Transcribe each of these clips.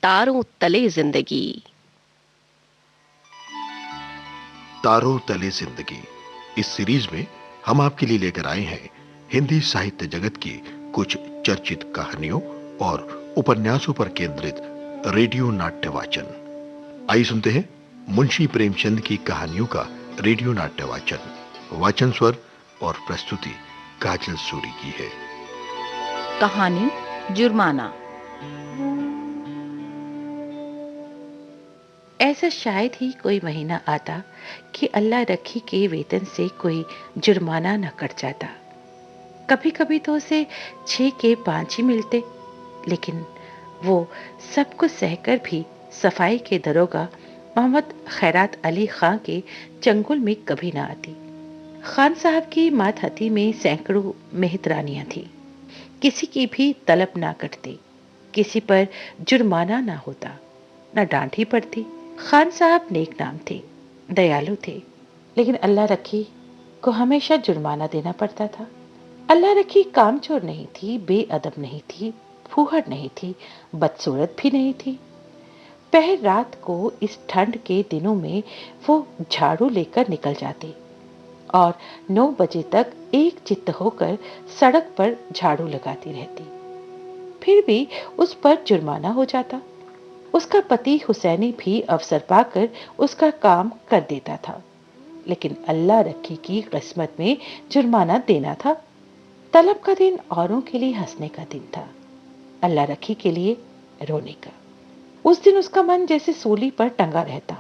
तारों तले जिंदगी। तारों तले जिंदगी इस सीरीज में हम आपके लिए लेकर आए हैं हिंदी साहित्य जगत की कुछ चर्चित कहानियों और उपन्यासों पर केंद्रित रेडियो नाट्य वाचन। आइए सुनते हैं मुंशी प्रेमचंद की कहानियों का रेडियो नाट्य वाचन। वाचन स्वर और प्रस्तुति काजल सूरी की है। कहानी जुर्माना। ऐसा शायद ही कोई महीना आता कि अल्लाह रखी के वेतन से कोई जुर्माना न कट जाता। कभी कभी तो उसे 6 के 5 ही मिलते, लेकिन वो सब कुछ सहकर भी सफाई के दरोगा मोहम्मद खैरात अली खां के चंगुल में कभी ना आती। खान साहब की मातहती में सैकड़ों मेहतरानियां थी, किसी की भी तलब ना कटती, किसी पर जुर्माना ना होता, ना डांट ही पड़ती। खान साहब नेक नाम थे, दयालु थे, लेकिन अल्लाह रखी को हमेशा जुर्माना देना पड़ता था। अल्लाह रखी कामचोर नहीं थी, बेअदब नहीं थी, फूहड़ नहीं थी, बदसूरत भी नहीं थी। पहर रात को इस ठंड के दिनों में वो झाड़ू लेकर निकल जाती और 9 बजे तक एक चित्त होकर सड़क पर झाड़ू लगाती रहती। फिर भी उस पर जुर्माना हो जाता। उसका पति हुसैनी भी अवसर पाकर उसका काम कर देता था, लेकिन अल्लाह रखी की किस्मत में जुर्माना देना था। तलब का दिन औरों के लिए हंसने का दिन था, अल्लाह रखी के लिए रोने का। उस दिन उसका मन जैसे सूली पर टंगा रहता,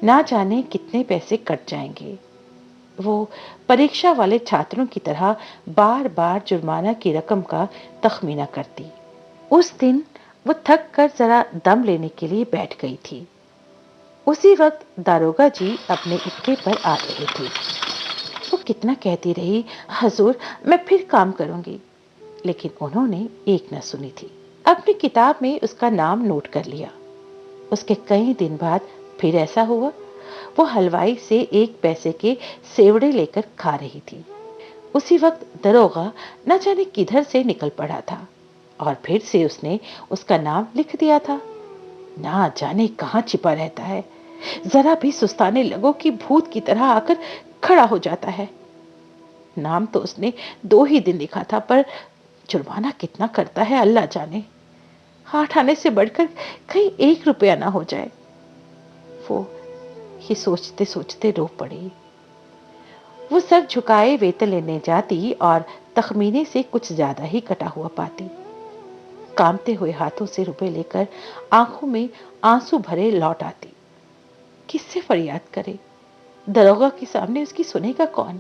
ना जाने कितने पैसे कट जाएंगे। वो परीक्षा वाले छात्रों की तरह बार बार जुर्माना की रकम का तखमीना करती। उस दिन वो थक कर जरा दम लेने के लिए बैठ गई थी। उसी वक्त दारोगा जी अपने इक्के पर आ रहे थे। वो कितना कहती रही, हजूर मैं फिर काम करूंगी, लेकिन उन्होंने एक न सुनी थी। अपनी किताब में उसका नाम नोट कर लिया। उसके कई दिन बाद फिर ऐसा हुआ। वो हलवाई से 1 पैसे के सेवड़े लेकर खा रही थी। उसी वक्त दरोगा न जाने किधर से निकल पड़ा था और फिर से उसने उसका नाम लिख दिया था। ना जाने कहाँ छिपा रहता है, जरा भी सुस्ताने लगो कि भूत की तरह आकर खड़ा हो जाता है। नाम तो उसने 2 ही दिन लिखा था, पर जुर्माना कितना करता है अल्लाह जाने। हाथ आने से बढ़कर कहीं 1 रुपया ना हो जाए। वो ये सोचते सोचते रो पड़ी। वो सर झुकाए वेतन लेने जाती और तखमीने से कुछ ज्यादा ही कटा हुआ पाती। कांपते हुए हाथों से रुपए लेकर आंखों में आंसू भरे लौट आती। किससे फरियाद करे? दरोगा के सामने उसकी सुनेगा कौन?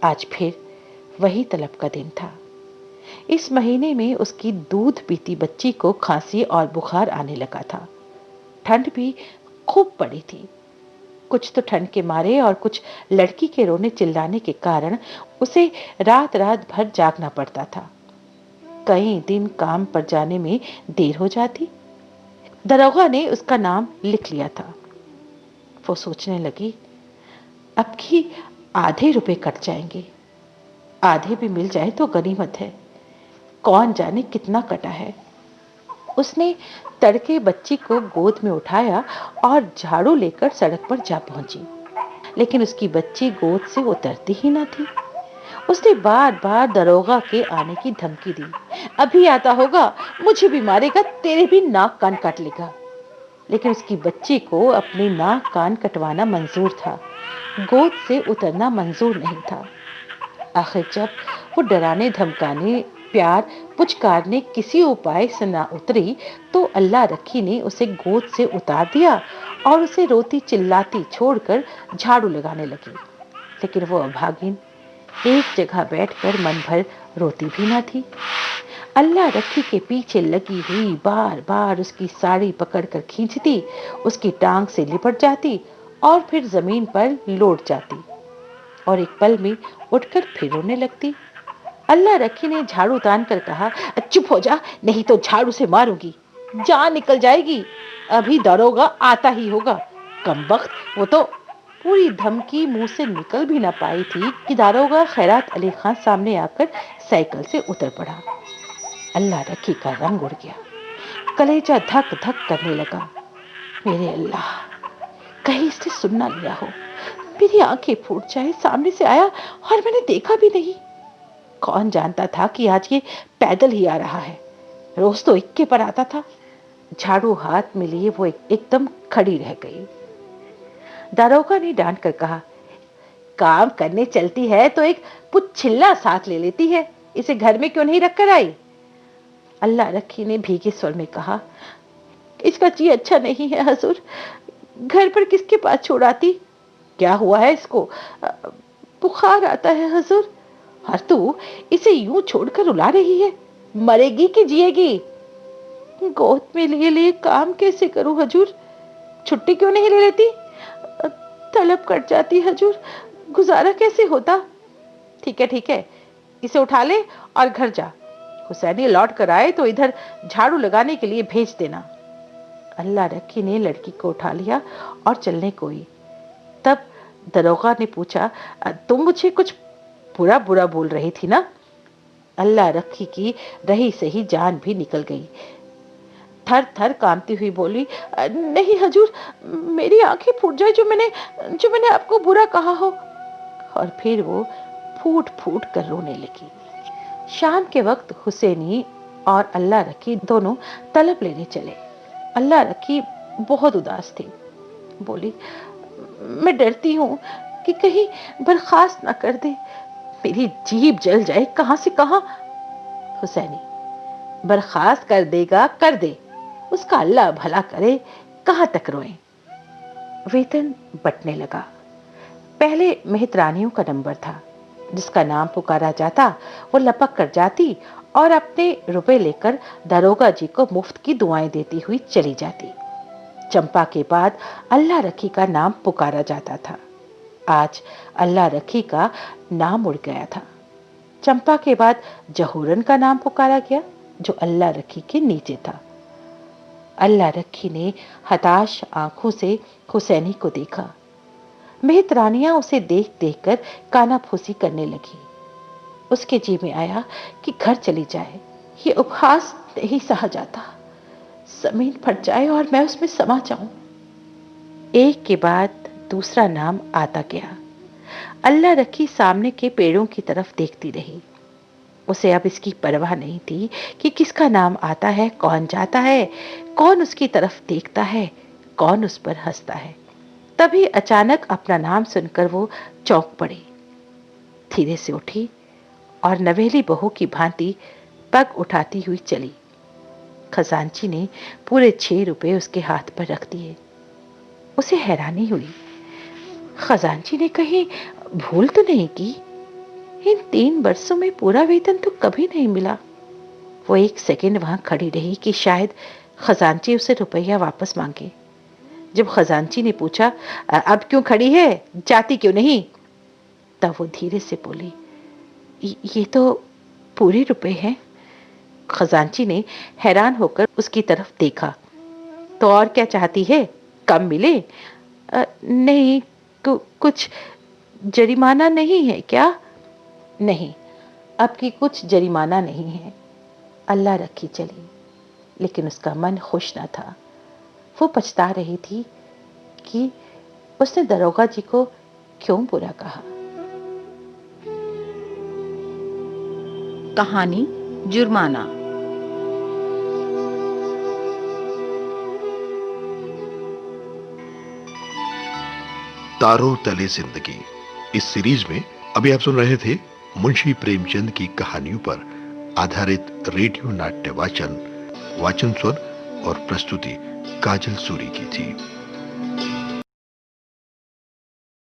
आज फिर वही तलब का दिन था। इस महीने में उसकी दूध पीती बच्ची को खांसी और बुखार आने लगा था। ठंड भी खूब पड़ी थी। कुछ तो ठंड के मारे और कुछ लड़की के रोने चिल्लाने के कारण उसे रात रात भर जागना पड़ता था। कई दिन काम पर जाने में देर हो जाती। दरोगा ने उसका नाम लिख लिया था। वो सोचने लगी, अब की आधे रुपए कट जाएंगे। आधे भी मिल जाए तो गनीमत है। कौन जाने कितना कटा है। उसने तड़के बच्ची को गोद में उठाया और झाड़ू लेकर सड़क पर जा पहुंची, लेकिन उसकी बच्ची गोद से उतरती ही ना थी। उसने बार बार दरोगा के आने की धमकी दी। अभी आता होगा, मुझे भी मारेगा, तेरे भी नाक कान काट लेगा। लेकिन उसकी बच्ची को अपनी नाक कान कटवाना मंजूर था, गोद से उतरना मंजूर नहीं था। आखिर जब वो डराने धमकाने प्यार पुचकारने किसी उपाय से ना उतरी, तो अल्लाह रखी ने उसे गोद से उतार दिया और उसे रोती चिल्लाती छोड़कर झाड़ू लगाने लगी। लेकिन वो अभागिन एक जगह बैठकर मन भर रोती भी ना थी। अल्लाह रखी के पीछे लगी हुई बार बार उसकी साड़ी पकड़कर खींचती, उसकी टांग से लिपट जाती और फिर जमीन पर लौट जाती और एक पल में उठकर फिर रोने लगती। अल्लाह रखी ने झाड़ू तान कर कहा, चुप हो जा, नहीं तो झाड़ू से मारूंगी, जान निकल जाएगी। अभी दरोगा आता ही होगा। कमबख्त, वो तो पूरी धमकी मुंह से निकल भी ना पाई थी कि दारोगा खैरात अली खां सामने आकर साइकिल से उतर पड़ा। अल्लाह रखी का रंग उड़ गया। कलेजा धक धक करने लगा। मेरे अल्लाह, कहीं इसने सुन ना लिया हो, मेरी आंखें फूट जाए, सामने से आया और मैंने देखा भी नहीं। कौन जानता था कि आज ये पैदल ही आ रहा है, रोज तो इक्के पर आता था। झाड़ू हाथ में लिए वो एकदम खड़ी रह गई। दारोगा ने डांट कर कहा, काम करने चलती है तो एक पुच्छिल्ला साथ ले लेती है, इसे घर में क्यों नहीं रखकर आई? अल्लाह रखी ने भीगे स्वर में कहा, इसका जी अच्छा नहीं है हजूर, घर पर किसके पास छोड़ आती? क्या हुआ है इसको? बुखार आता है हजूर। और तू इसे यूं छोड़कर रुला रही है, मरेगी कि जिएगी? गोद में लिए लिए काम कैसे करूं हजूर? छुट्टी क्यों नहीं ले लेती? तलब कट जाती हजूर, गुजारा कैसे होता? ठीक है, इसे उठा ले और घर जा। हुसैनी लौट कर आए तो इधर झाड़ू लगाने के लिए भेज देना। अल्लाह रखी ने लड़की को उठा लिया और चलने को ही। तब दरोगा ने पूछा, तुम मुझे कुछ बुरा बुरा बोल रही थी ना? अल्लाह रखी की रही सही जान भी निकल गई। थर थर कांपती हुई बोली, नहीं हजूर, मेरी आंखें फूट जाए जो मैंने आपको बुरा कहा हो। और फिर वो फूट फूट कर रोने लगी। शाम के वक्त हुसैनी और अल्लाह रखी दोनों तलब लेने चले। अल्लाह रखी बहुत उदास थी। बोली, मैं डरती हूँ कि कहीं बर्खास्त ना कर दे, मेरी जीभ जल जाए कहां से कहां। हुसैनी, बर्खास्त कर देगा कर दे, उसका अल्लाह भला करे, कहां तक रोए। वेतन बंटने लगा। पहले मेहतरानियों का नंबर था, जिसका नाम पुकारा जाता वो लपक कर जाती और अपने रुपए लेकर दरोगा जी को मुफ्त की दुआएं देती हुई चली जाती। चंपा के बाद अल्लाह रखी का नाम पुकारा जाता था। आज अल्लाह रखी का नाम उड़ गया था। चंपा के बाद जहूरन का नाम पुकारा गया, जो अल्लाह रखी के नीचे था। अल्लाह रखी ने हताश आंखों से हुसैनी को देखा। मेहतरानियां उसे देख देख कर कानाफूसी करने लगी। उसके जी में आया कि घर चली जाए, ये उपहास नहीं सहा जाता, जमीन फट जाए और मैं उसमें समा जाऊं। एक के बाद दूसरा नाम आता गया। अल्लाह रखी सामने के पेड़ों की तरफ देखती रही। उसे अब इसकी परवाह नहीं थी कि किसका नाम आता है, कौन जाता है, कौन उसकी तरफ देखता है, कौन उस पर हंसता है। तभी अचानक अपना नाम सुनकर वो चौंक पड़ी। धीरे से उठी और नवेली बहू की भांति पग उठाती हुई चली। खजांची ने पूरे 6 रुपए उसके हाथ पर रख दिए। उसे हैरानी हुई, खजांची ने कहीं भूल तो नहीं की? इन 3 बरसों में पूरा वेतन तो कभी नहीं मिला। वो एक सेकंड वहां खड़ी रही कि शायद खजांची उसे रुपया वापस मांगे। जब खजांची ने पूछा, अब क्यों खड़ी है, जाती क्यों नहीं? तब वो धीरे से बोली, ये तो पूरे रुपए हैं। खजांची ने हैरान होकर उसकी तरफ देखा। तो और क्या चाहती है, कम मिले? नहीं, कुछ जरिमाना नहीं है क्या? नहीं, अब की कुछ जरिमाना नहीं है। अल्लाह रखी चली, लेकिन उसका मन खुश न था। वो पछता रही थी कि उसने दरोगा जी को क्यों बुरा कहा। कहानी जुर्माना। तारों तले जिंदगी, इस सीरीज में अभी आप सुन रहे थे मुंशी प्रेमचंद की कहानियों पर आधारित रेडियो नाट्य वाचन स्वर और प्रस्तुति काजल सूरी की थी।